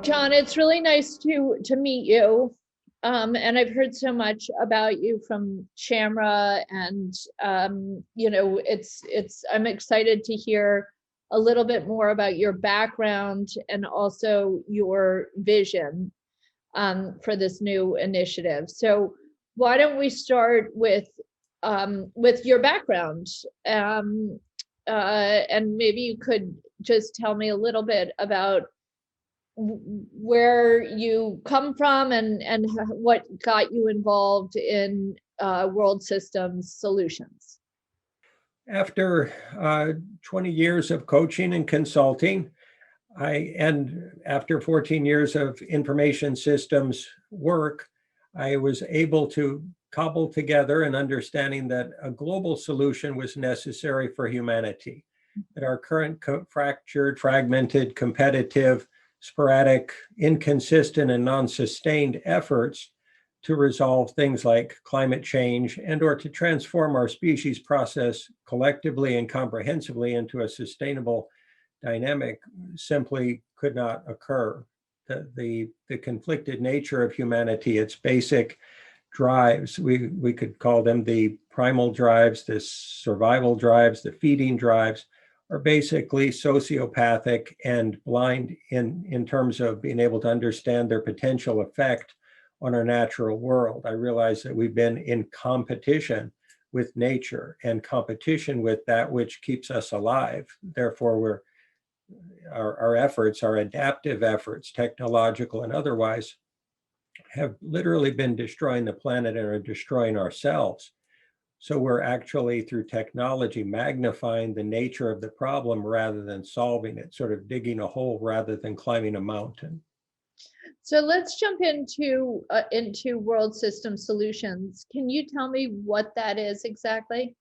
John, it's really nice to meet you. And I've heard so much about you from Shamra, and it's I'm excited to hear a little bit more about your background and also your vision for this new initiative. So why don't we start with your background? And maybe you could just tell me a little bit about where you come from and what got you involved in World Systems Solutions. After 20 years of coaching and consulting, and after 14 years of information systems work, I was able to cobble together an understanding that a global solution was necessary for humanity, that our current fractured, fragmented, competitive, sporadic, inconsistent, and non-sustained efforts to resolve things like climate change or to transform our species process collectively and comprehensively into a sustainable dynamic simply could not occur. The conflicted nature of humanity, its basic drives, we could call them the primal drives, the survival drives, the feeding drives, are basically sociopathic and blind in terms of being able to understand their potential effect on our natural world. I realize that we've been in competition with nature and competition with that which keeps us alive. Therefore, our efforts, our adaptive efforts, technological and otherwise, have literally been destroying the planet and are destroying ourselves. So we're actually, through technology, magnifying the nature of the problem rather than solving it, sort of digging a hole rather than climbing a mountain. So let's jump into World System Solutions. Can you tell me what that is exactly?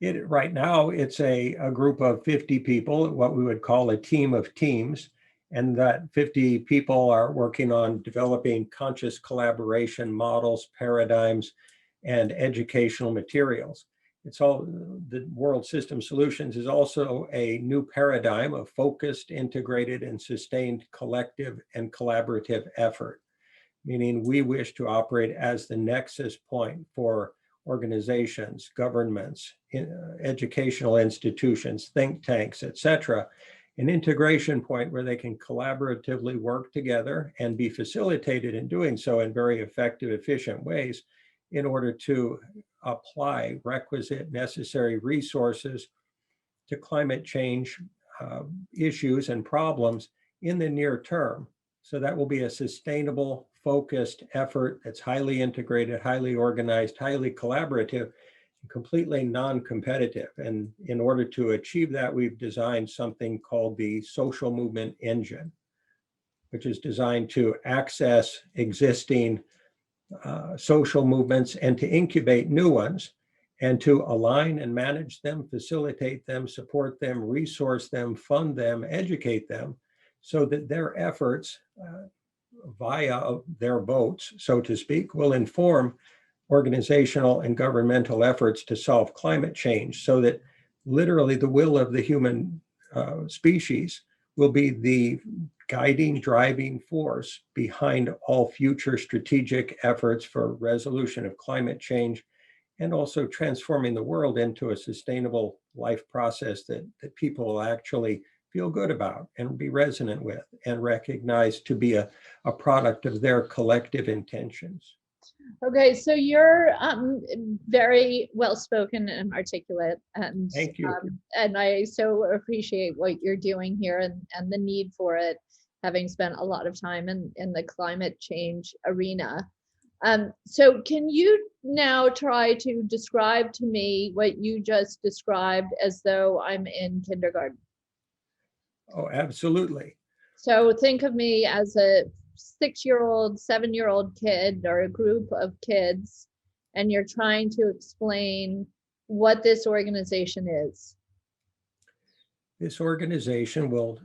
Right now, it's a group of 50 people, what we would call a team of teams. And that 50 people are working on developing conscious collaboration models, paradigms, and educational materials. It's all, the World System Solutions is also a new paradigm of focused, integrated, and sustained collective and collaborative effort, meaning we wish to operate as the nexus point for organizations, governments, educational institutions, think tanks, etc., an integration point where they can collaboratively work together and be facilitated in doing so in very effective, efficient ways in order to apply requisite necessary resources to climate change issues and problems in the near term. So that will be a sustainable, focused effort that's highly integrated, highly organized, highly collaborative, and completely non-competitive. And in order to achieve that, we've designed something called the Social Movement Engine, which is designed to access existing social movements and to incubate new ones, and to align and manage them, facilitate them, support them, resource them, fund them, educate them, so that their efforts via their votes, so to speak, will inform organizational and governmental efforts to solve climate change, so that literally the will of the human species will be the guiding, driving force behind all future strategic efforts for resolution of climate change, and also transforming the world into a sustainable life process that people will actually feel good about and be resonant with and recognize to be a product of their collective intentions. Okay, so you're very well spoken and articulate, and thank you. And I so appreciate what you're doing here and the need for it, having spent a lot of time in the climate change arena. So can you now try to describe to me what you just described as though I'm in kindergarten? Oh, absolutely. So think of me as a 6-year-old, 7-year-old kid, or a group of kids, and you're trying to explain what this organization is. This organization will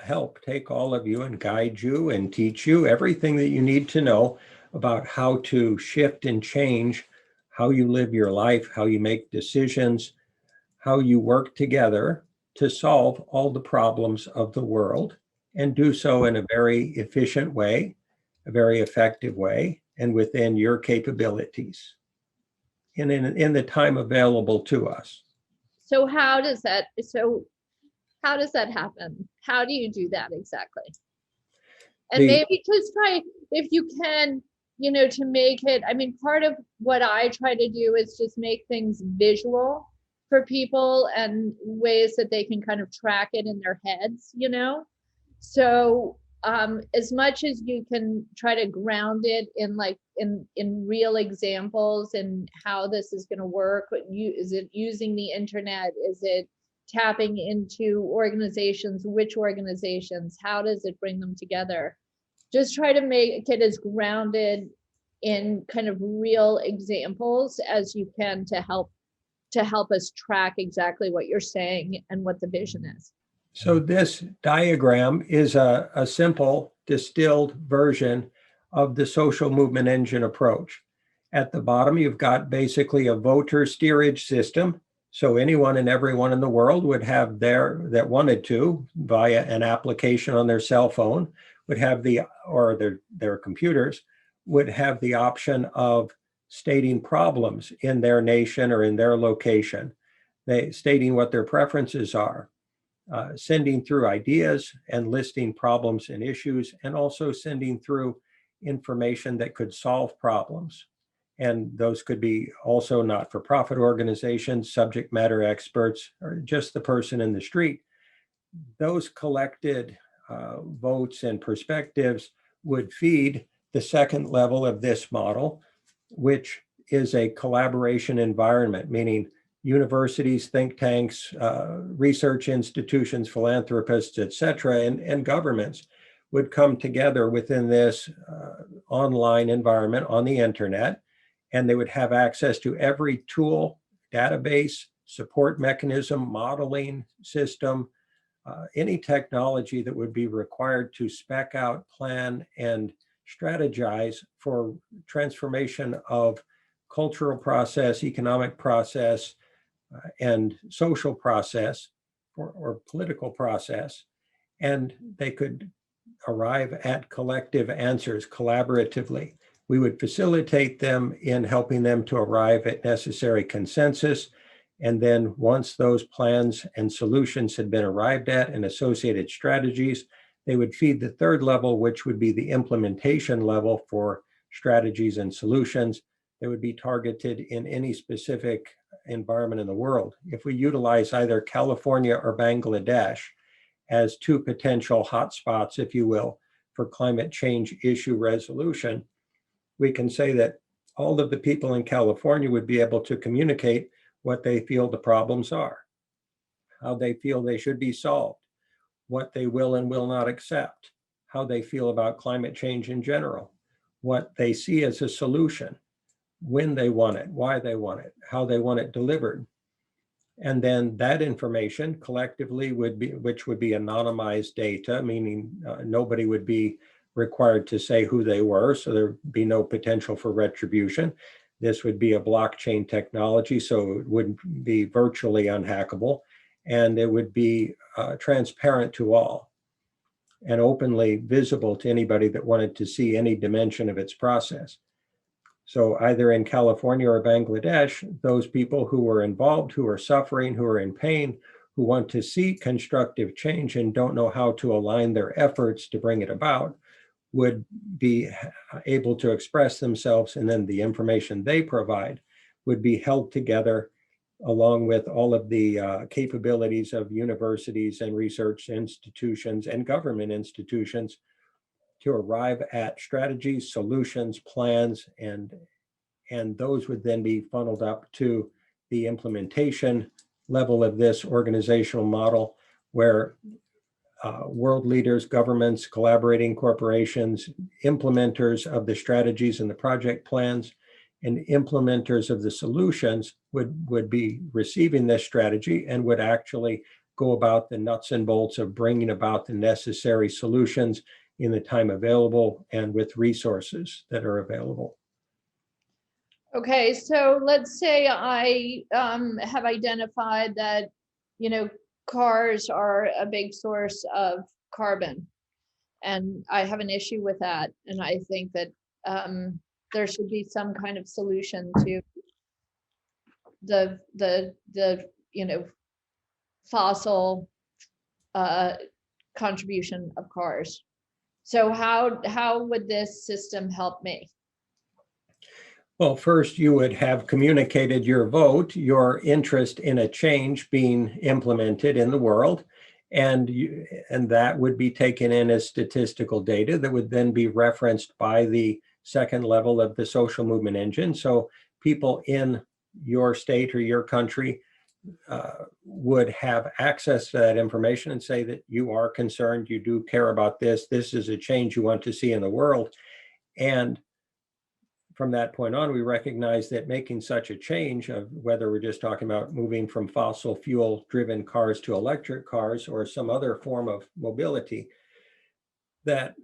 help take all of you and guide you and teach you everything that you need to know about how to shift and change how you live your life, how you make decisions, how you work together to solve all the problems of the world, and do so in a very efficient way, a very effective way, and within your capabilities in the time available to us. So how does that happen? How do you do that exactly? And The maybe just try, if you can, to make it, I mean, part of what I try to do is just make things visual for people and ways that they can kind of track it in their heads. So as much as you can try to ground it in like in real examples and how this is going to work, is it using the internet? Is it tapping into organizations? Which organizations? How does it bring them together? Just try to make it as grounded in kind of real examples as you can to help us track exactly what you're saying and what the vision is. So this diagram is a simple distilled version of the social movement engine approach. At the bottom, you've got basically a voter steerage system. So anyone and everyone in the world would have that wanted to, via an application on their cell phone, would have their computers, would have the option of stating problems in their nation or in their location, stating what their preferences are. Sending through ideas and listing problems and issues, and also sending through information that could solve problems. And those could be also not-for-profit organizations, subject matter experts, or just the person in the street. Those collected votes and perspectives would feed the second level of this model, which is a collaboration environment, meaning universities, think tanks, research institutions, philanthropists, et cetera, and governments would come together within this online environment on the internet, and they would have access to every tool, database, support mechanism, modeling system, any technology that would be required to spec out, plan, and strategize for transformation of cultural process, economic process, and social process or political process. And they could arrive at collective answers collaboratively. We would facilitate them in helping them to arrive at necessary consensus. And then once those plans and solutions had been arrived at and associated strategies, they would feed the third level, which would be the implementation level for strategies and solutions that would be targeted in any specific environment in the world. If we utilize either California or Bangladesh as two potential hotspots, if you will, for climate change issue resolution, we can say that all of the people in California would be able to communicate what they feel the problems are, how they feel they should be solved, what they will and will not accept, how they feel about climate change in general, what they see as a solution, when they want it, why they want it, how they want it delivered. And then that information collectively which would be anonymized data, meaning nobody would be required to say who they were, so there'd be no potential for retribution. This would be a blockchain technology, so it would be virtually unhackable, and it would be transparent to all and openly visible to anybody that wanted to see any dimension of its process. So either in California or Bangladesh, those people who are involved, who are suffering, who are in pain, who want to see constructive change and don't know how to align their efforts to bring it about, would be able to express themselves, and then the information they provide would be held together along with all of the capabilities of universities and research institutions and government institutions to arrive at strategies, solutions, plans, and those would then be funneled up to the implementation level of this organizational model, where world leaders, governments, collaborating corporations, implementers of the strategies and the project plans, and implementers of the solutions would be receiving this strategy and would actually go about the nuts and bolts of bringing about the necessary solutions in the time available and with resources that are available. Okay, so let's say I have identified that, cars are a big source of carbon. And I have an issue with that. And I think that there should be some kind of solution to the fossil contribution of cars. So how would this system help me? Well, first you would have communicated your vote, your interest in a change being implemented in the world, and that would be taken in as statistical data that would then be referenced by the second level of the social movement engine. So people in your state or your country would have access to that information and say that you are concerned, you do care about this is a change you want to see in the world. And from that point on, we recognize that making such a change, of whether we're just talking about moving from fossil fuel driven cars to electric cars or some other form of mobility, that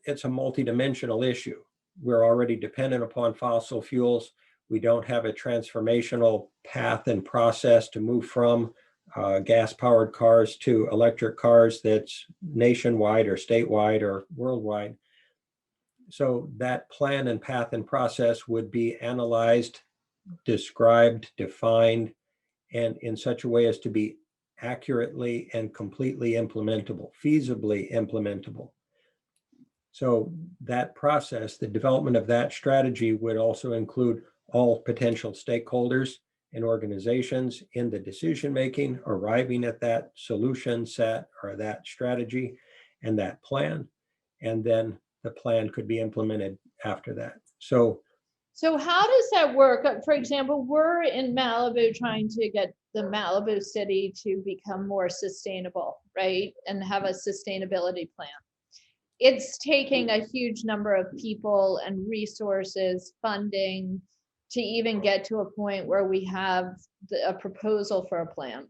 it's a multidimensional issue. We're already dependent upon fossil fuels. We don't have a transformational path and process to move from gas-powered cars to electric cars that's nationwide or statewide or worldwide. So that plan and path and process would be analyzed, described, defined, and in such a way as to be accurately and completely implementable, feasibly implementable. So that process, the development of that strategy, would also include all potential stakeholders and organizations in the decision-making, arriving at that solution set or that strategy and that plan. And then the plan could be implemented after that. So how does that work? For example, we're in Malibu trying to get the Malibu city to become more sustainable, right? And have a sustainability plan. It's taking a huge number of people and resources, funding, to even get to a point where we have a proposal for a plan.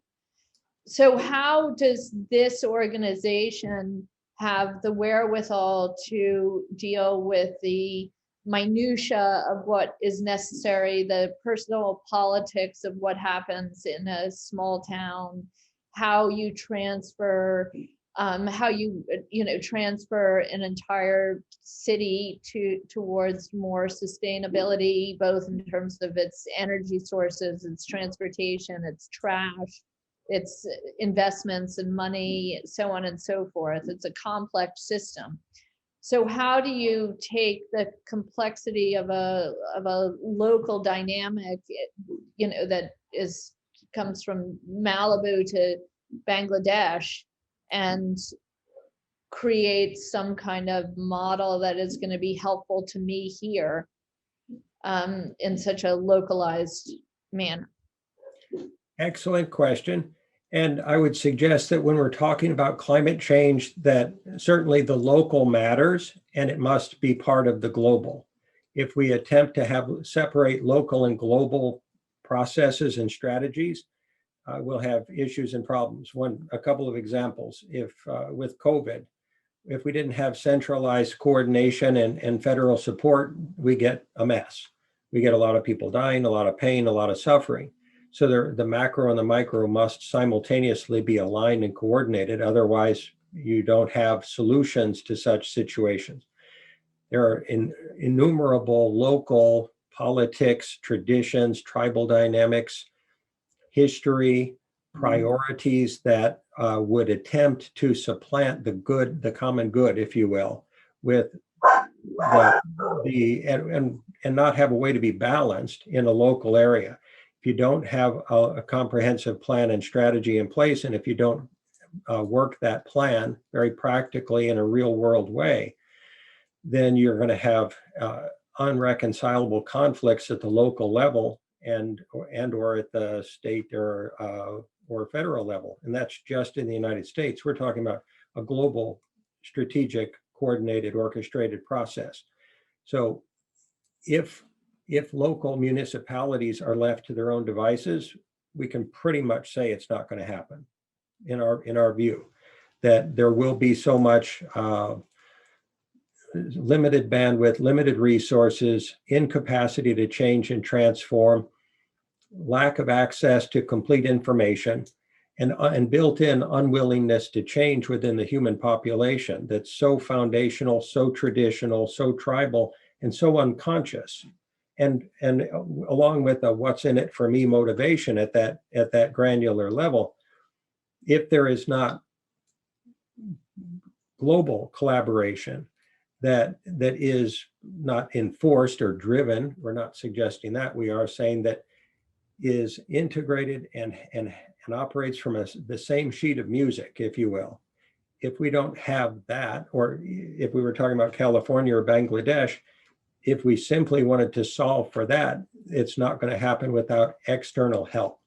So how does this organization have the wherewithal to deal with the minutia of what is necessary, the personal politics of what happens in a small town, how you transfer transfer an entire city towards more sustainability, both in terms of its energy sources, its transportation, its trash, its investments and money, so on and so forth. It's a complex system. So how do you take the complexity of a local dynamic, that comes from Malibu to Bangladesh, and create some kind of model that is going to be helpful to me here in such a localized manner? excellent question. And I would suggest that when we're talking about climate change, that certainly the local matters and it must be part of the global. If we attempt to separate local and global processes and strategies, we'll have issues and problems. A couple of examples. If with COVID, if we didn't have centralized coordination and federal support, we get a mess. We get a lot of people dying, a lot of pain, a lot of suffering. So the macro and the micro must simultaneously be aligned and coordinated. Otherwise, you don't have solutions to such situations. There are innumerable local politics, traditions, tribal dynamics, history, priorities that would attempt to supplant the common good, if you will, with and not have a way to be balanced in a local area. If you don't have a comprehensive plan and strategy in place, and if you don't work that plan very practically in a real world way, then you're going to have unreconcilable conflicts at the local level and or at the state or federal level. And that's just in the United States. We're talking about a global, strategic, coordinated, orchestrated process. So if local municipalities are left to their own devices, we can pretty much say it's not going to happen in our view, that there will be so much limited bandwidth, limited resources, incapacity to change and transform, lack of access to complete information, and built-in unwillingness to change within the human population that's so foundational, so traditional, so tribal, and so unconscious. And along with a what's in it for me motivation at that granular level, if there is not global collaboration that is not enforced or driven, we're not suggesting that, we are saying that is integrated and operates from the same sheet of music, if you will. If we don't have that, or if we were talking about California or Bangladesh, if we simply wanted to solve for that, it's not going to happen without external help.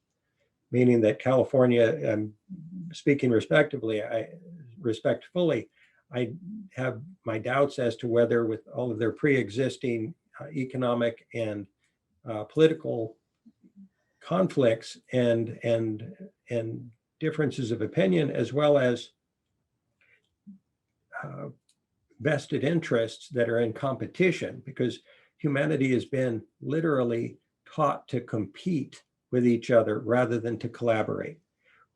Meaning that California, speaking respectfully, I have my doubts as to whether, with all of their pre-existing economic and political conflicts and differences of opinion, as well as vested interests that are in competition, because humanity has been literally taught to compete with each other rather than to collaborate.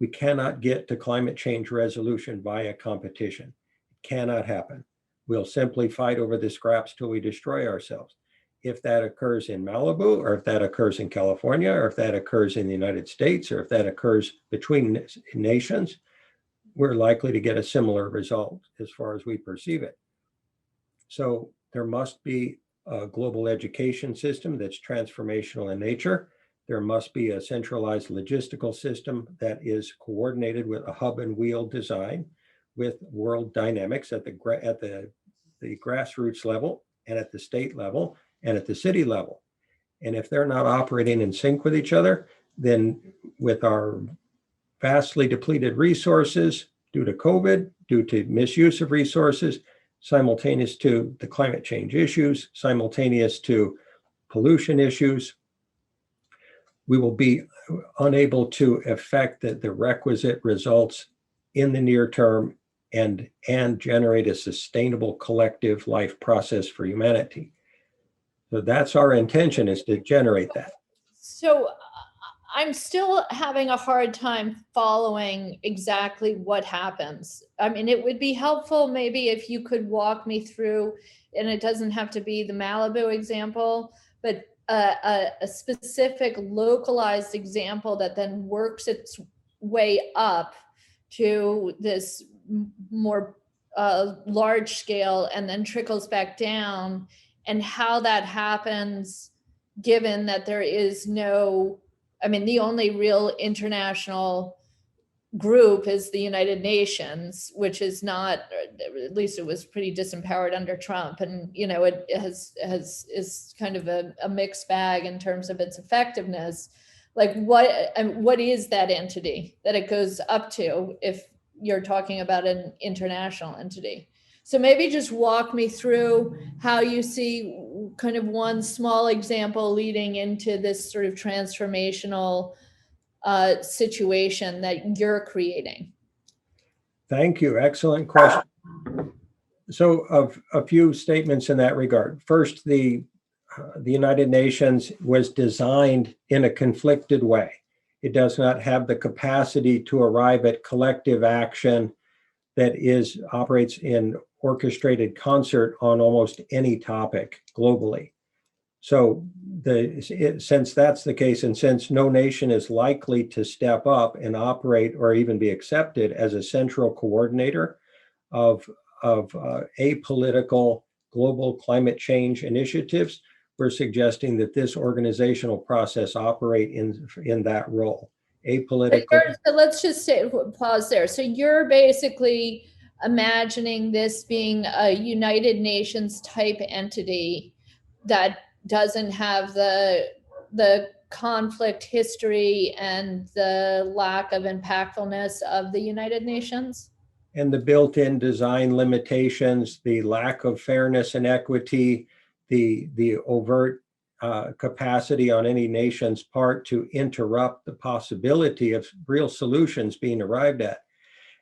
We cannot get to climate change resolution via competition. It cannot happen. We'll simply fight over the scraps till we destroy ourselves. If that occurs in Malibu, or if that occurs in California, or if that occurs in the United States, or if that occurs between nations, we're likely to get a similar result as far as we perceive it. So there must be a global education system that's transformational in nature. There must be a centralized logistical system that is coordinated with a hub and wheel design with world dynamics at the grassroots level and at the state level and at the city level. And if they're not operating in sync with each other, then with our vastly depleted resources due to COVID, due to misuse of resources, simultaneous to the climate change issues, simultaneous to pollution issues, we will be unable to effect the requisite results in the near term and generate a sustainable collective life process for humanity. So that's our intention, is to generate that. So I'm still having a hard time following exactly what happens. I mean, it would be helpful maybe if you could walk me through, and it doesn't have to be the Malibu example, but a specific localized example that then works its way up to this more large scale and then trickles back down, and how that happens, given that there is no, I mean, the only real international group is the United Nations, which is not, at least it was pretty disempowered under Trump. And, you know, it is kind of a mixed bag in terms of its effectiveness. Like what is that entity that it goes up to if you're talking about an international entity? So maybe just walk me through how you see kind of one small example leading into this sort of transformational situation that you're creating. Thank you. Excellent question. So a few statements in that regard. First, the United Nations was designed in a conflicted way. It does not have the capacity to arrive at collective action that operates in orchestrated concert on almost any topic globally. So since that's the case, and since no nation is likely to step up and operate or even be accepted as a central coordinator of apolitical global climate change initiatives, we're suggesting that this organizational process operate in that role. Apolitical. So let's just pause there. So you're basically imagining this being a United Nations type entity that doesn't have the conflict history and the lack of impactfulness of the United Nations? And the built-in design limitations, the lack of fairness and equity, the overt capacity on any nation's part to interrupt the possibility of real solutions being arrived at.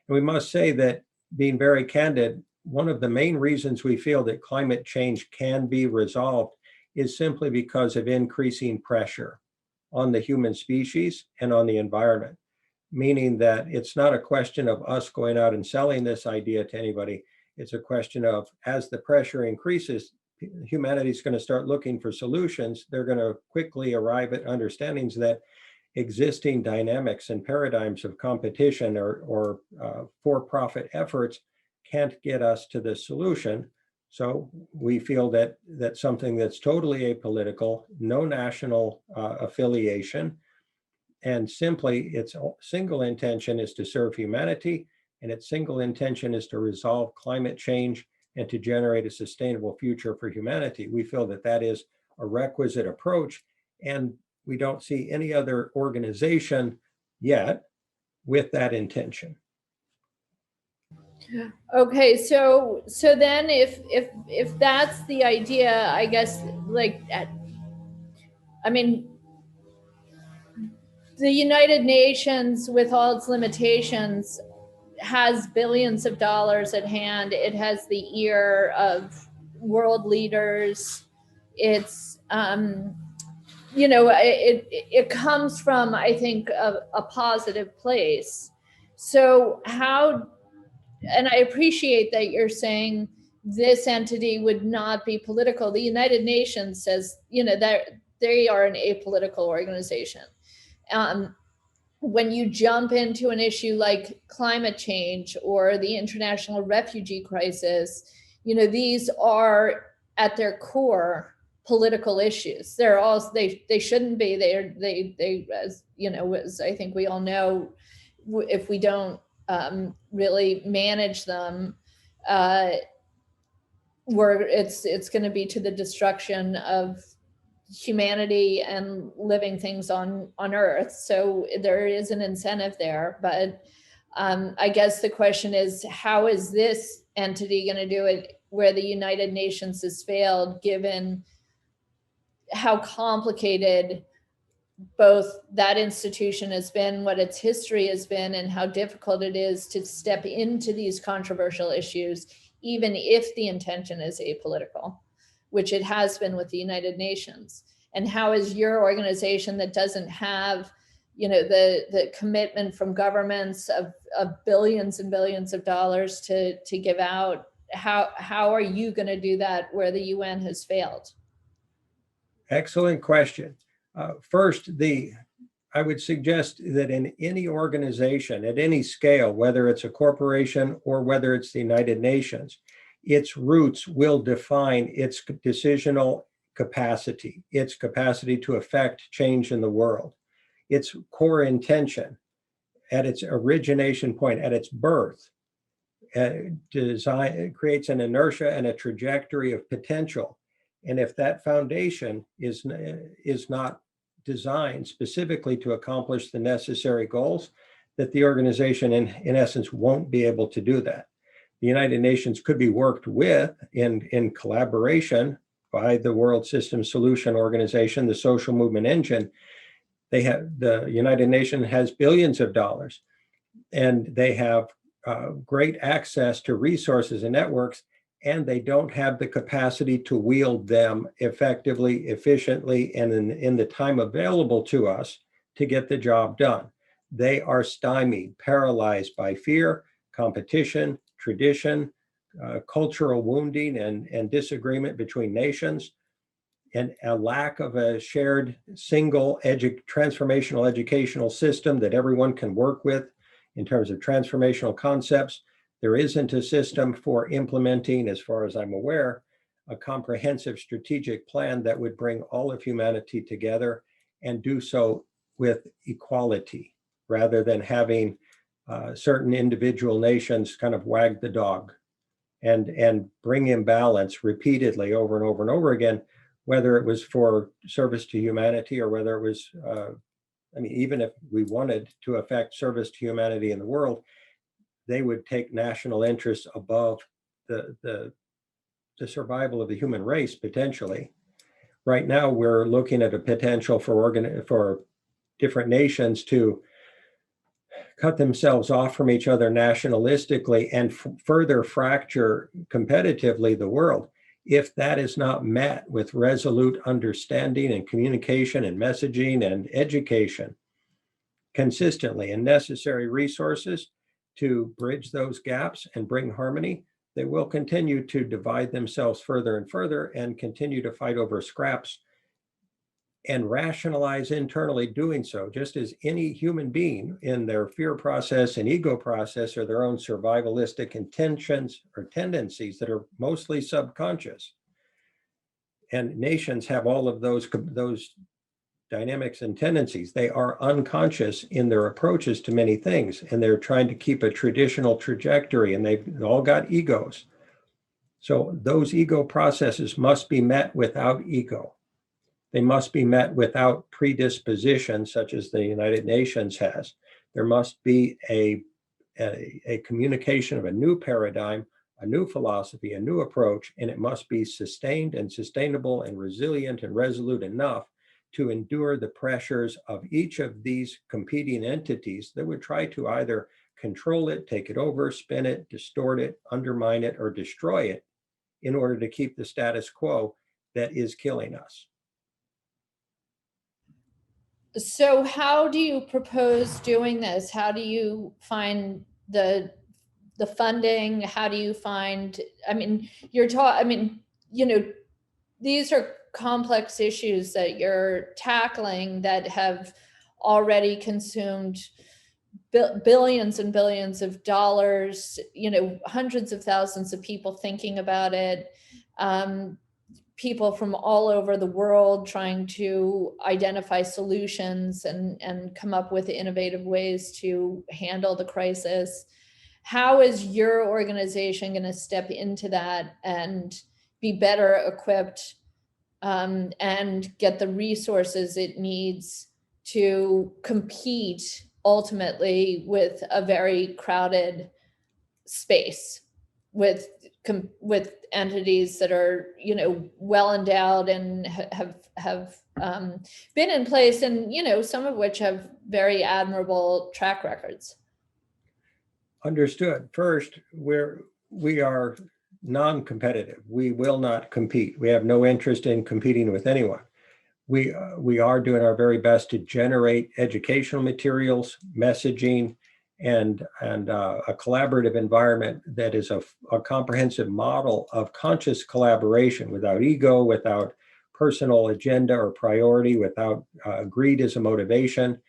And we must say that, being very candid, one of the main reasons we feel that climate change can be resolved is simply because of increasing pressure on the human species and on the environment. meaning that it's not a question of us going out and selling this idea to anybody. It's a question of, as the pressure increases, humanity's going to start looking for solutions. They're going to quickly arrive at understandings that existing dynamics and paradigms of competition or for-profit efforts can't get us to the solution. So we feel that something that's totally apolitical, no national affiliation, and simply its single intention is to serve humanity, and its single intention is to resolve climate change and to generate a sustainable future for humanity. We feel that that is a requisite approach, and we don't see any other organization yet with that intention. Okay, so then if that's the idea, I guess, like, I mean, the United Nations, with all its limitations, has billions of dollars at hand. It has the ear of world leaders. It's it comes from, I think, a positive place. So how, and I appreciate that you're saying this entity would not be political. The United Nations says, that they are an apolitical organization. When you jump into an issue like climate change or the international refugee crisis, these are at their core political issues. They're also, they shouldn't be. They as as I think we all know, if we don't really manage them, it's going to be to the destruction of humanity and living things on Earth. So there is an incentive there, but I guess the question is, how is this entity going to do it where the United Nations has failed, given how complicated both that institution has been, what its history has been, and how difficult it is to step into these controversial issues, even if the intention is apolitical, which it has been with the United Nations? And how is your organization, that doesn't have, the commitment from governments of billions and billions of dollars to give out, how are you going to do that where the UN has failed? Excellent question. First, I would suggest that in any organization at any scale, whether it's a corporation or whether it's the United Nations, its roots will define its decisional capacity, its capacity to affect change in the world. Its core intention at its origination point, at its birth, creates an inertia and a trajectory of potential. And if that foundation is not designed specifically to accomplish the necessary goals, that the organization in essence won't be able to do that. The United Nations could be worked with in collaboration by the World Systems Solution Organization, the social movement engine. The United Nations has billions of dollars, and they have great access to resources and networks, and they don't have the capacity to wield them effectively, efficiently, and in the time available to us to get the job done. They are stymied, paralyzed by fear, competition, tradition, cultural wounding and disagreement between nations, and a lack of a shared single transformational educational system that everyone can work with in terms of transformational concepts. There isn't a system for implementing, as far as I'm aware, a comprehensive strategic plan that would bring all of humanity together and do so with equality, rather than having certain individual nations kind of wag the dog and bring imbalance repeatedly over and over and over again, whether it was for service to humanity or whether it was, even if we wanted to affect service to humanity in the world, they would take national interests above the survival of the human race, potentially. Right now, we're looking at a potential for different nations to cut themselves off from each other nationalistically and further fracture competitively the world. If that is not met with resolute understanding and communication and messaging and education, consistently and necessary resources to bridge those gaps and bring harmony, they will continue to divide themselves further and further and continue to fight over scraps and rationalize internally doing so, just as any human being in their fear process and ego process are their own survivalistic intentions or tendencies that are mostly subconscious. And nations have all of those dynamics and tendencies. They are unconscious in their approaches to many things, and they're trying to keep a traditional trajectory, and they've all got egos. So those ego processes must be met without ego. They must be met without predisposition, such as the United Nations has. There must be a communication of a new paradigm, a new philosophy, a new approach, and it must be sustained and sustainable and resilient and resolute enough to endure the pressures of each of these competing entities that would try to either control it, take it over, spin it, distort it, undermine it, or destroy it in order to keep the status quo that is killing us. So how do you propose doing this? How do you find the funding? How do you find, I mean, these are complex issues that you're tackling that have already consumed billions and billions of dollars, hundreds of thousands of people thinking about it, people from all over the world trying to identify solutions and come up with innovative ways to handle the crisis. How is your organization going to step into that and be better equipped and get the resources it needs to compete ultimately with a very crowded space with entities that are well endowed and have been in place, and some of which have very admirable track records? Understood. First, we are non-competitive. We will not compete. We have no interest in competing with anyone. We are doing our very best to generate educational materials, messaging, and a collaborative environment that is a comprehensive model of conscious collaboration without ego, without personal agenda or priority, without greed as a motivation,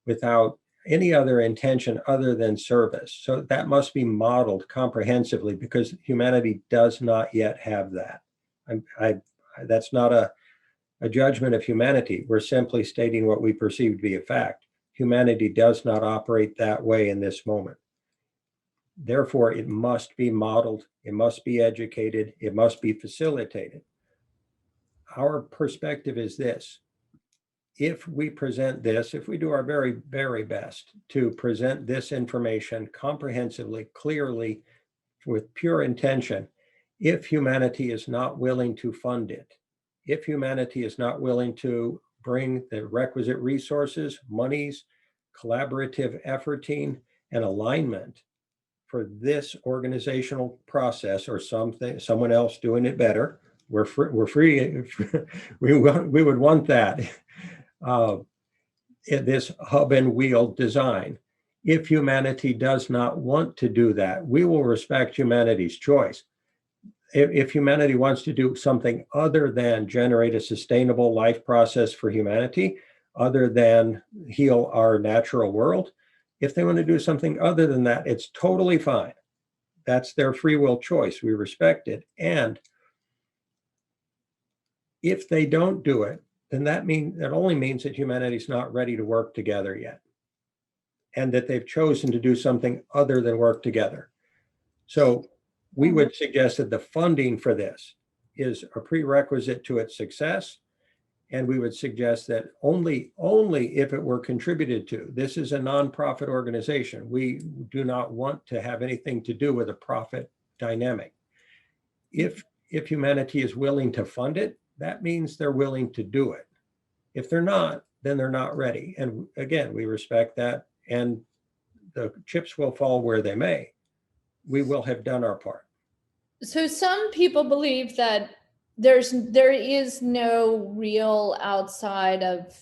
without any other intention other than service. So that must be modeled comprehensively because humanity does not yet have that. That's not a judgment of humanity. We're simply stating what we perceive to be a fact. Humanity does not operate that way in this moment. Therefore, it must be modeled, it must be educated, it must be facilitated. Our perspective is this: if we present this, if we do our very, very best to present this information comprehensively, clearly, with pure intention, if humanity is not willing to fund it, if humanity is not willing to bring the requisite resources, monies, collaborative efforting, and alignment for this organizational process or someone else doing it better, we're free. we would want that. In this hub and wheel design. If humanity does not want to do that, we will respect humanity's choice. If humanity wants to do something other than generate a sustainable life process for humanity, other than heal our natural world, if they want to do something other than that, it's totally fine. That's their free will choice. We respect it. And if they don't do it, then that only means that humanity's not ready to work together yet, and that they've chosen to do something other than work together. So we would suggest that the funding for this is a prerequisite to its success, and we would suggest that only if it were contributed to. This is a nonprofit organization. We do not want to have anything to do with a profit dynamic. If humanity is willing to fund it, that means they're willing to do it. If they're not, then they're not ready. And again, we respect that, and the chips will fall where they may. We will have done our part. So some people believe that there is no real outside of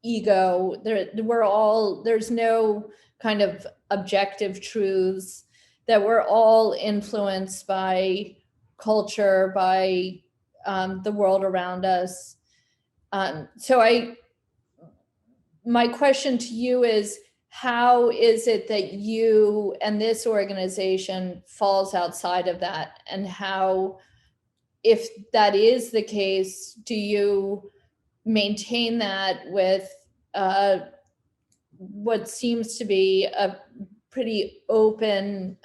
ego. There's no kind of objective truths, that we're all influenced by culture, by the world around us. So my question to you is, how is it that you and this organization falls outside of that? And how, if that is the case, do you maintain that with what seems to be a pretty open,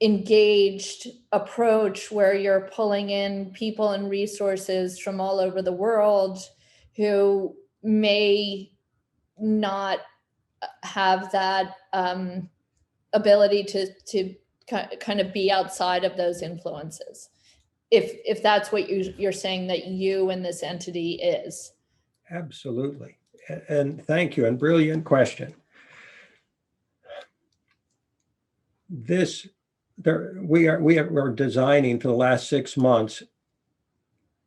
engaged approach, where you're pulling in people and resources from all over the world who may not have that ability to kind of be outside of those influences, if that's what you're saying that you and this entity is? Absolutely. And thank you, and brilliant question. We're designing for the last 6 months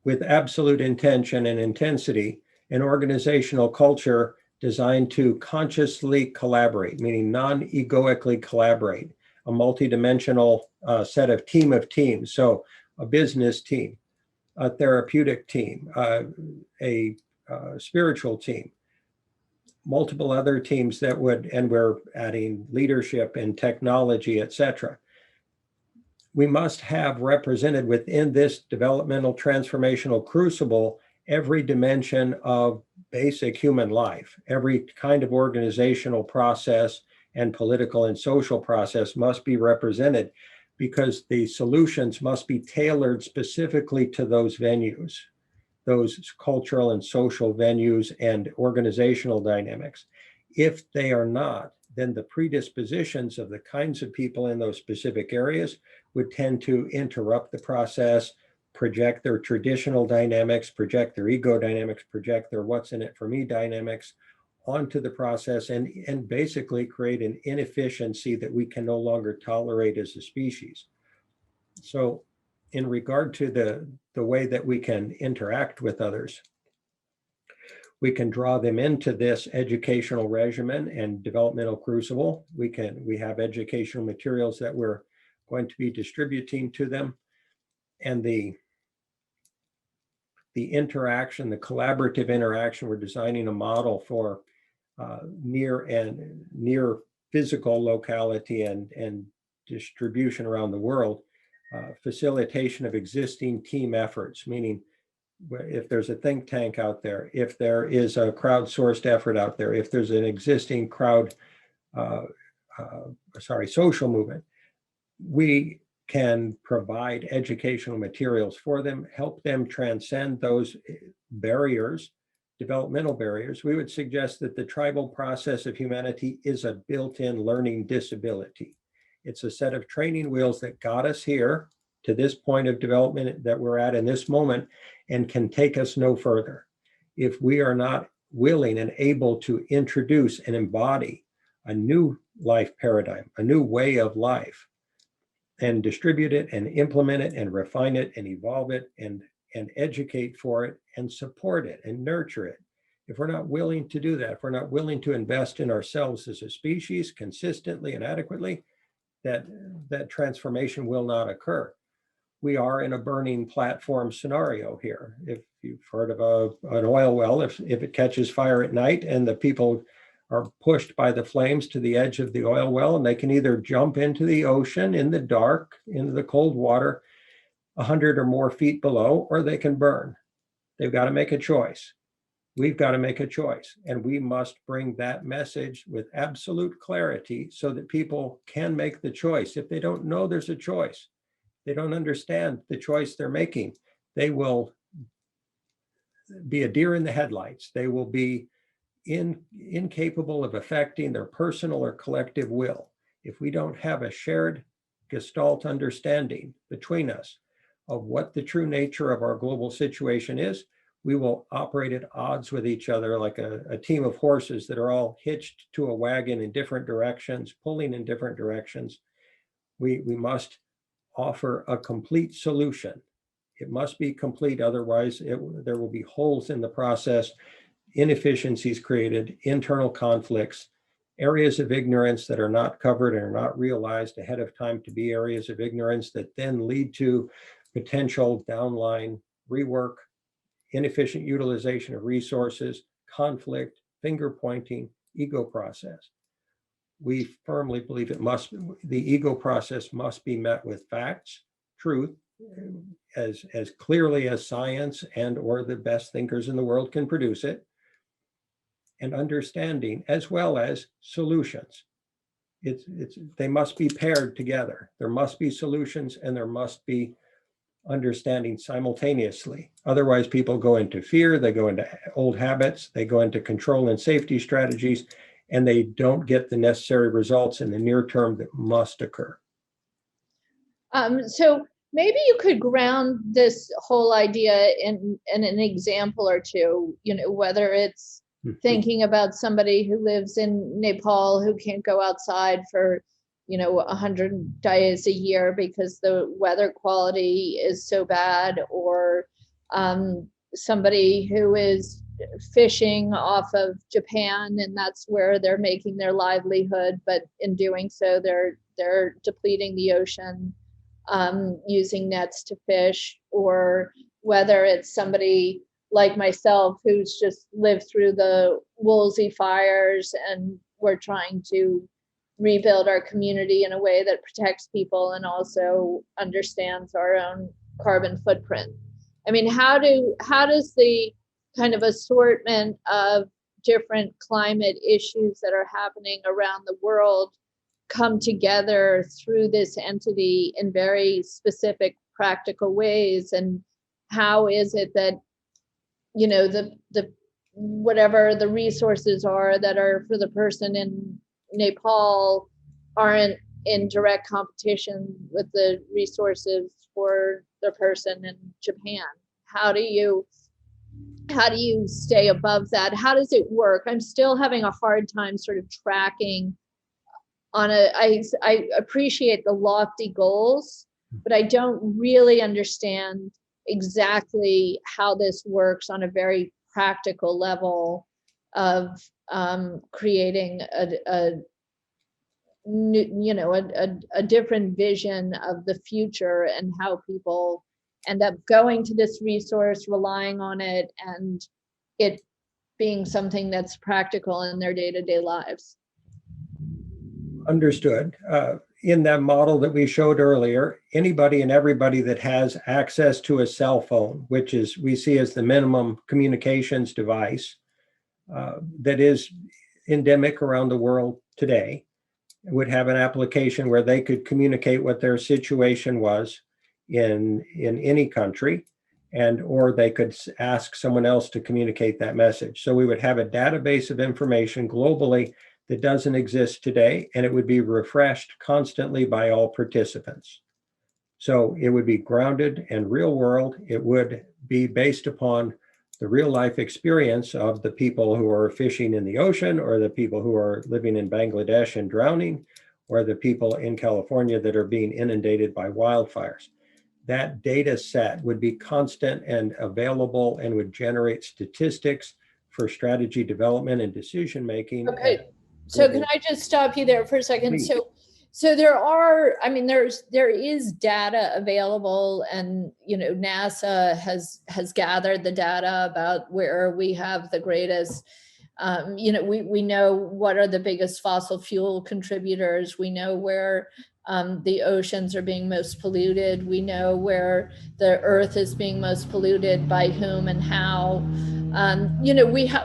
with absolute intention and intensity an organizational culture designed to consciously collaborate, meaning non-egoically collaborate, a multidimensional set of teams. So a business team, a therapeutic team, a spiritual team, multiple other teams that would, and we're adding leadership and technology, et cetera. We must have represented within this developmental transformational crucible every dimension of basic human life. Every kind of organizational process and political and social process must be represented, because the solutions must be tailored specifically to those venues, those cultural and social venues and organizational dynamics. If they are not, then the predispositions of the kinds of people in those specific areas would tend to interrupt the process, project their traditional dynamics, project their ego dynamics, project their what's in it for me dynamics onto the process, and basically create an inefficiency that we can no longer tolerate as a species. So in regard to the way that we can interact with others, we can draw them into this educational regimen and developmental crucible. We have educational materials that we're going to be distributing to them. And the interaction, the collaborative interaction, we're designing a model for near physical locality and distribution around the world, facilitation of existing team efforts, meaning if there's a think tank out there, if there is a crowdsourced effort out there, if there's an existing social movement, we can provide educational materials for them, help them transcend those barriers, developmental barriers. We would suggest that the tribal process of humanity is a built-in learning disability. It's a set of training wheels that got us here to this point of development that we're at in this moment, and can take us no further. If we are not willing and able to introduce and embody a new life paradigm, a new way of life, and distribute it and implement it and refine it and evolve it and educate for it and support it and nurture it. If we're not willing to do that, if we're not willing to invest in ourselves as a species consistently and adequately, that transformation will not occur. We are in a burning platform scenario here. If you've heard of an oil well, if it catches fire at night and the people are pushed by the flames to the edge of the oil well, and they can either jump into the ocean in the dark, into the cold water, 100 or more feet below, or they can burn. They've got to make a choice. We've got to make a choice, and we must bring that message with absolute clarity so that people can make the choice. If they don't know there's a choice, they don't understand the choice they're making, they will be a deer in the headlights. They will be incapable of affecting their personal or collective will. If we don't have a shared gestalt understanding between us of what the true nature of our global situation is, we will operate at odds with each other like a team of horses that are all hitched to a wagon in different directions, pulling in different directions. We must offer a complete solution. It must be complete, otherwise there will be holes in the process. inefficiencies created, internal conflicts, areas of ignorance that are not covered and are not realized ahead of time to be areas of ignorance that then lead to potential downline rework, inefficient utilization of resources, conflict, finger pointing, ego process. We firmly believe the ego process must be met with facts, truth, as clearly as science and or the best thinkers in the world can produce it, and understanding as well as solutions. They must be paired together. There must be solutions and there must be understanding simultaneously. Otherwise, people go into fear, they go into old habits, they go into control and safety strategies, and they don't get the necessary results in the near term that must occur. So maybe you could ground this whole idea in an example or two, whether it's thinking about somebody who lives in Nepal who can't go outside for 100 days a year because the weather quality is so bad, or somebody who is fishing off of Japan and that's where they're making their livelihood, but in doing so they're depleting the ocean using nets to fish, or whether it's somebody like myself who's just lived through the Woolsey fires and we're trying to rebuild our community in a way that protects people and also understands our own carbon footprint. I mean, how does the kind of assortment of different climate issues that are happening around the world come together through this entity in very specific practical ways? And how is it that the whatever the resources are that are for the person in Nepal aren't in direct competition with the resources for the person in Japan? How do you stay above that? How does it work? I'm still having a hard time sort of tracking I appreciate the lofty goals, but I don't really understand exactly how this works on a very practical level of creating a different vision of the future and how people end up going to this resource, relying on it, and it being something that's practical in their day-to-day lives. Understood. In that model that we showed earlier, anybody and everybody that has access to a cell phone, which is we see as the minimum communications device that is endemic around the world today, would have an application where they could communicate what their situation was in any country, and or they could ask someone else to communicate that message. So we would have a database of information globally that doesn't exist today, and it would be refreshed constantly by all participants. So it would be grounded and real world. It would be based upon the real life experience of the people who are fishing in the ocean, or the people who are living in Bangladesh and drowning, or the people in California that are being inundated by wildfires. That data set would be constant and available and would generate statistics for strategy development and decision making. Okay. So can I just stop you there for a second? Please. So there is data available, and NASA has gathered the data about where we have the greatest. We know what are the biggest fossil fuel contributors. We know where the oceans are being most polluted. We know where the earth is being most polluted, by whom and how.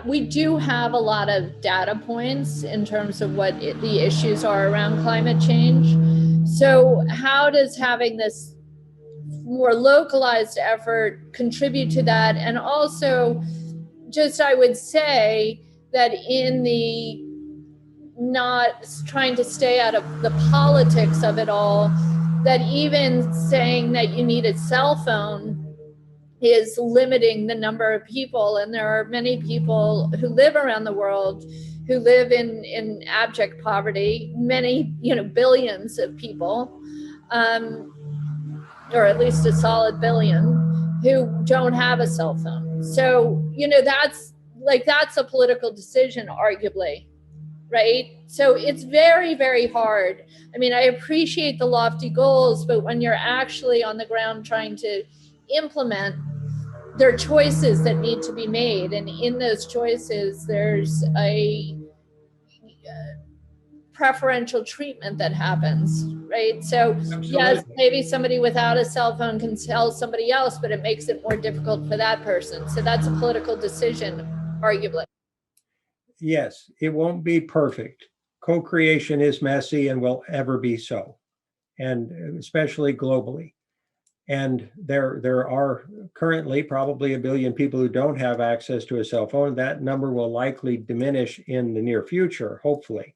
We do have a lot of data points in terms of what the issues are around climate change. So how does having this more localized effort contribute to that? And also, just I would say that in the not trying to stay out of the politics of it all, that even saying that you need a cell phone is limiting the number of people. And there are many people who live around the world who live in abject poverty, many, billions of people, or at least a solid billion, who don't have a cell phone. So, like that's a political decision, arguably, right? So it's very, very hard. I mean, I appreciate the lofty goals, but when you're actually on the ground trying to implement, there are choices that need to be made. And in those choices, there's a preferential treatment that happens, right? So Absolutely. yes, maybe somebody without a cell phone can tell somebody else, but it makes it more difficult for that person. So that's a political decision, arguably. Yes, it won't be perfect. Co-creation is messy and will ever be so, and especially globally. And there are currently probably 1 billion people who don't have access to a cell phone. That number will likely diminish in the near future, hopefully,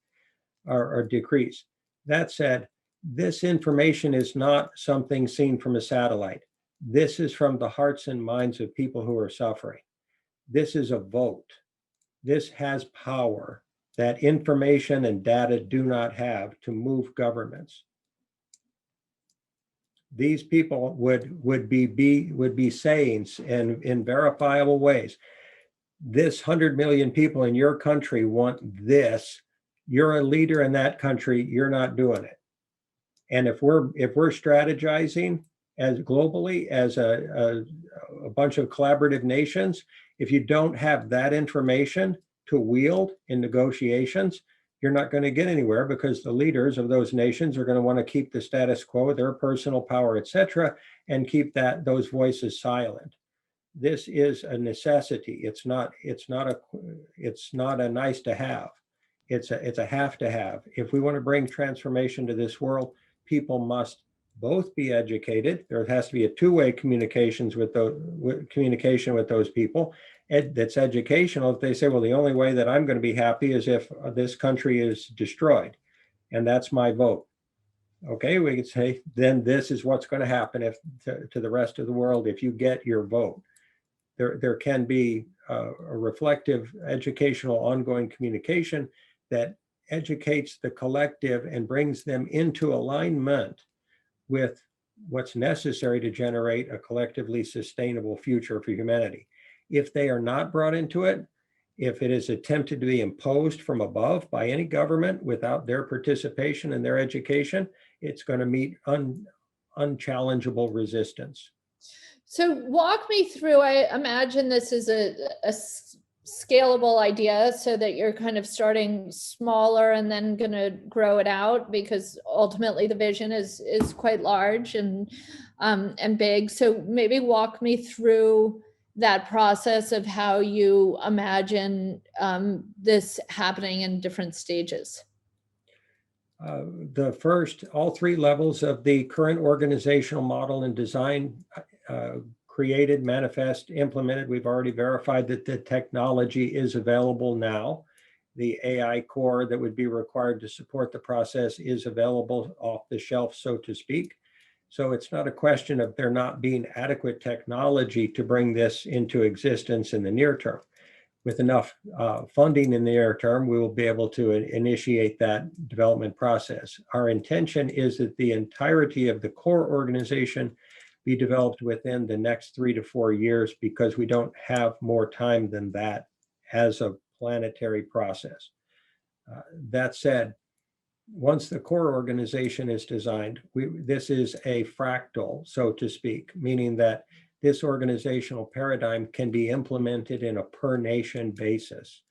or decrease. That said, this information is not something seen from a satellite. This is from the hearts and minds of people who are suffering. This is a vote. This has power that information and data do not have to move governments. These people would be saying in verifiable ways, this 100 million people in your country want this. You're a leader in that country. You're not doing it. And if we're strategizing as globally as a bunch of collaborative nations, if you don't have that information to wield in negotiations, you're not going to get anywhere, because the leaders of those nations are going to want to keep the status quo, their personal power, et cetera, and keep those voices silent. This is a necessity. It's not a nice to have. It's a have to have. If we want to bring transformation to this world, people must both be educated. There has to be a two-way communication with those people. That's educational. If they say, well, the only way that I'm going to be happy is if this country is destroyed, and that's my vote. Okay, we could say, then this is what's going to happen to the rest of the world if you get your vote. There can be a reflective, educational, ongoing communication that educates the collective and brings them into alignment with what's necessary to generate a collectively sustainable future for humanity. If they are not brought into it, if it is attempted to be imposed from above by any government without their participation and their education, it's going to meet unchallengeable resistance. So walk me through, I imagine this is a scalable idea, so that you're kind of starting smaller and then going to grow it out, because ultimately the vision is quite large and big. So maybe walk me through that process of how you imagine this happening in different stages. All three levels of the current organizational model and design created, manifest, implemented. We've already verified that the technology is available now. The AI core that would be required to support the process is available off the shelf, so to speak. So it's not a question of there not being adequate technology to bring this into existence in the near term. With enough funding in the near term, we will be able to initiate that development process. Our intention is that the entirety of the core organization be developed within the next 3 to 4 years, because we don't have more time than that as a planetary process. That said, once the core organization is designed, this is a fractal, so to speak, meaning that this organizational paradigm can be implemented in a per nation basis,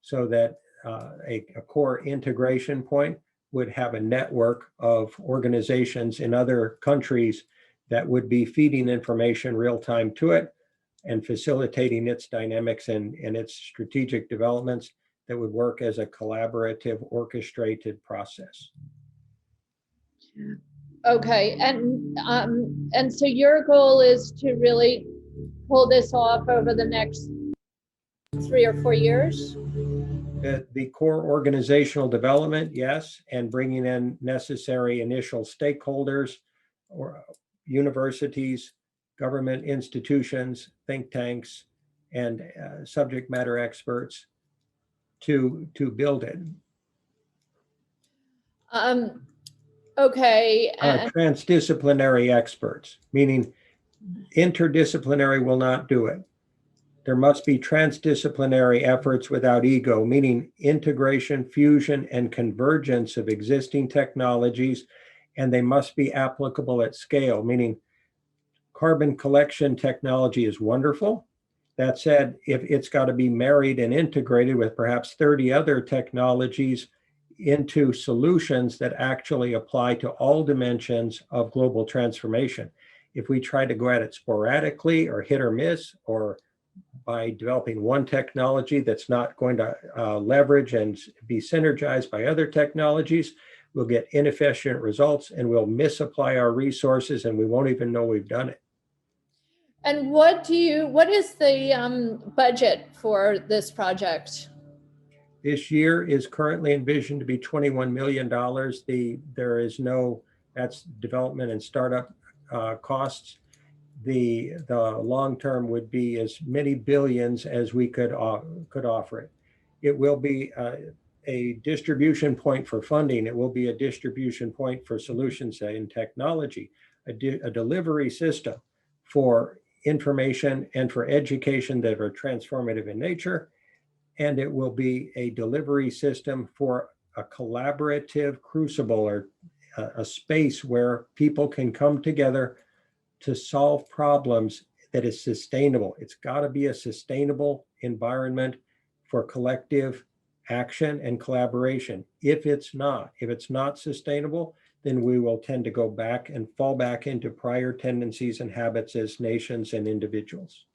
so that a core integration point would have a network of organizations in other countries that would be feeding information real time to it and facilitating its dynamics and its strategic developments that would work as a collaborative, orchestrated process. Okay, and so your goal is to really pull this off over the next 3 or 4 years? The core organizational development, yes, and bringing in necessary initial stakeholders, or universities, government institutions, think tanks, and subject matter experts to build it. Okay. Transdisciplinary experts, meaning interdisciplinary will not do it. There must be transdisciplinary efforts without ego, meaning integration, fusion, and convergence of existing technologies, and they must be applicable at scale, meaning carbon collection technology is wonderful. That said, if it's got to be married and integrated with perhaps 30 other technologies into solutions that actually apply to all dimensions of global transformation. If we try to go at it sporadically or hit or miss, or by developing one technology that's not going to leverage and be synergized by other technologies, we'll get inefficient results and we'll misapply our resources and we won't even know we've done it. And what is the budget for this project? This year is currently envisioned to be $21 million. There is no, that's development and startup costs. The long term would be as many billions as we could offer it. It will be a distribution point for funding. It will be a distribution point for solutions in technology, a delivery system for information and for education that are transformative in nature. And it will be a delivery system for a collaborative crucible, or a space where people can come together to solve problems that is sustainable. It's got to be a sustainable environment for collective action and collaboration. If it's not sustainable, then we will tend to go back and fall back into prior tendencies and habits as nations and individuals.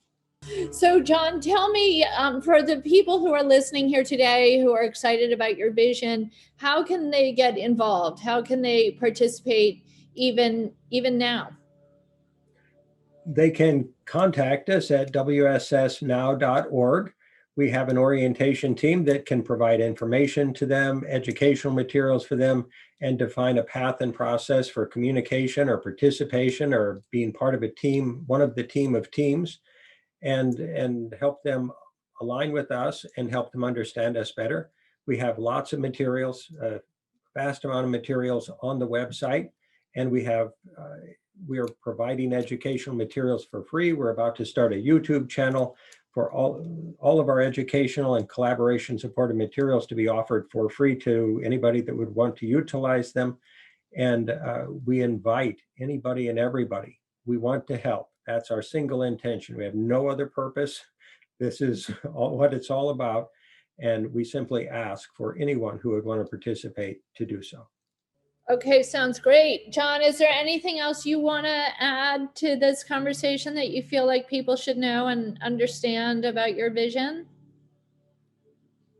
So, John, tell me, for the people who are listening here today who are excited about your vision, how can they get involved? How can they participate even now? They can contact us at wssnow.org. We have an orientation team that can provide information to them, educational materials for them, and define a path and process for communication or participation or being part of a team, one of the team of teams, and help them align with us and help them understand us better. We have lots of materials, a vast amount of materials on the website, and we are providing educational materials for free. We're about to start a YouTube channel for all of our educational and collaboration supported materials to be offered for free to anybody that would want to utilize them. And we invite anybody and everybody. We want to help. That's our single intention. We have no other purpose. This is what it's all about. And we simply ask for anyone who would want to participate to do so. Okay, sounds great. John, is there anything else you want to add to this conversation that you feel like people should know and understand about your vision?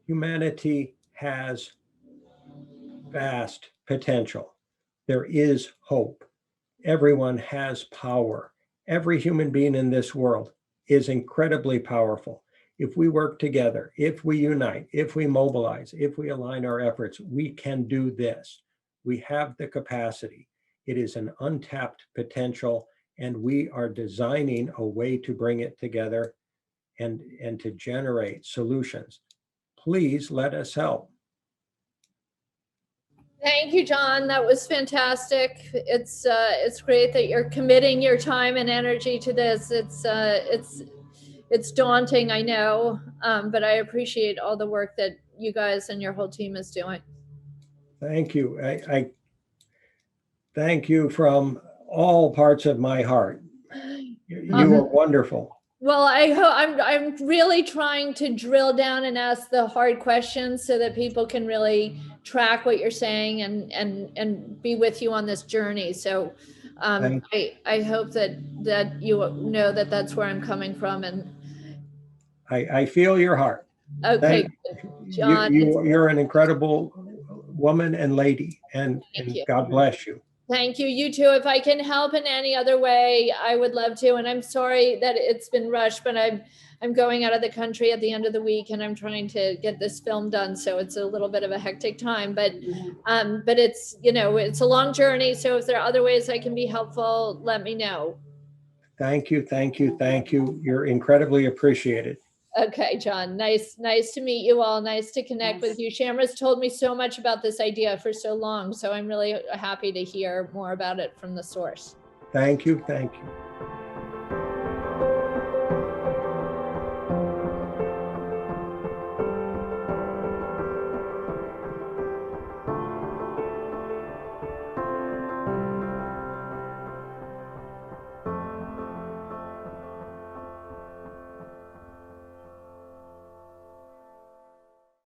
Humanity has vast potential. There is hope. Everyone has power. Every human being in this world is incredibly powerful. If we work together, if we unite, if we mobilize, if we align our efforts, we can do this. We have the capacity. It is an untapped potential, and we are designing a way to bring it together and to generate solutions. Please let us help. Thank you, John. That was fantastic. It's great that you're committing your time and energy to this. It's daunting, I know, but I appreciate all the work that you guys and your whole team is doing. Thank you. I thank you from all parts of my heart. You are wonderful. Well, I'm really trying to drill down and ask the hard questions so that people can really track what you're saying and be with you on this journey. So I hope that you know that that's where I'm coming from. And I feel your heart. okay, John, you're an incredible woman and lady, and God bless you. Thank you. You too. If I can help in any other way, I would love to. And I'm sorry that it's been rushed, but I'm going out of the country at the end of the week, and I'm trying to get this film done. So it's a little bit of a hectic time, but it's, it's a long journey. So if there are other ways I can be helpful, let me know. Thank you. Thank you. Thank you. You're incredibly appreciated. Okay, John. Nice to meet you all. Nice to connect with you. Shamra's told me so much about this idea for so long, so I'm really happy to hear more about it from the source. Thank you. Thank you.